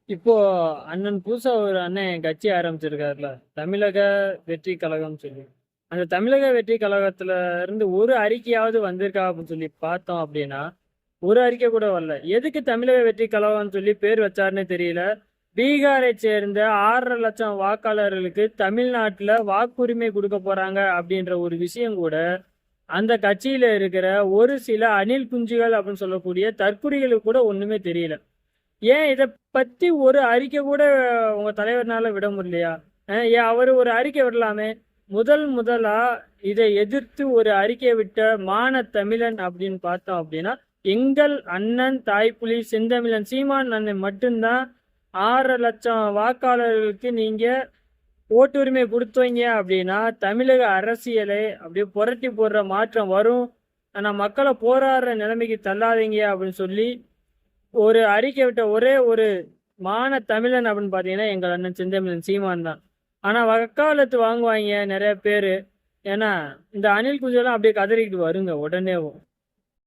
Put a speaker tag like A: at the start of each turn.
A: இப்போ அண்ணன் புதுசா ஒரு அண்ணன் கட்சி ஆரம்பிச்சிருக்காருல, தமிழக வெற்றி கழகம் சொல்லி. அந்த தமிழக வெற்றி கழகத்துல இருந்து ஒரு அறிக்கையாவது வந்திருக்கா அப்படின்னு சொல்லி பார்த்தோம் அப்படின்னா, ஒரு அறிக்கை கூட வரல. எதுக்கு தமிழக வெற்றி கழகம்னு சொல்லி பேர் வச்சாருன்னு தெரியல. பீகாரை சேர்ந்த 6,5 லட்சம் வாக்காளர்களுக்கு தமிழ்நாட்டுல வாக்குரிமை கொடுக்க போறாங்க அப்படின்ற ஒரு விஷயம் கூட அந்த கட்சியில இருக்கிற ஒரு சில அணில் குஞ்சுகள் அப்படின்னு சொல்லக்கூடிய தற்குறிகளுக்கு கூட ஒண்ணுமே தெரியல. ஏன் இத பத்தி ஒரு அறிக்கை கூட உங்க தலைவர்னால விட முடியலையா? ஏன் அவரு ஒரு அறிக்கை விடலாமே. முதலா இதை எதிர்த்து ஒரு அறிக்கை விட்ட தமிழன் அப்படின்னு பார்த்தோம் அப்படின்னா, எங்கள் அண்ணன் தாய்ப்புலி செந்தமிழன் சீமான் அண்ணன் மட்டும்தான் 6,5 லட்சம் வாக்காளர்களுக்கு நீங்க ஓட்டுரிமை கொடுத்தீங்க அப்படின்னா தமிழக அரசியலை அப்படியே புரட்டி போடுற மாற்றம் வரும். ஆனா மக்களை போராடுற நிலைமைக்கு தள்ளாதீங்க அப்படின்னு சொல்லி ஒரு அறிக்கை விட்ட ஒரே ஒரு தமிழன் அப்படின்னு பாத்தீங்கன்னா எங்கள் அண்ணன் செந்தமிழன் சீமான் தான். ஆனா வக்காலத்து வாங்குவாங்க நிறைய பேரு. ஏன்னா இந்த அணில் குஞ்செல்லாம் அப்படியே கதறிக்கிட்டு வருங்க உடனேவும்.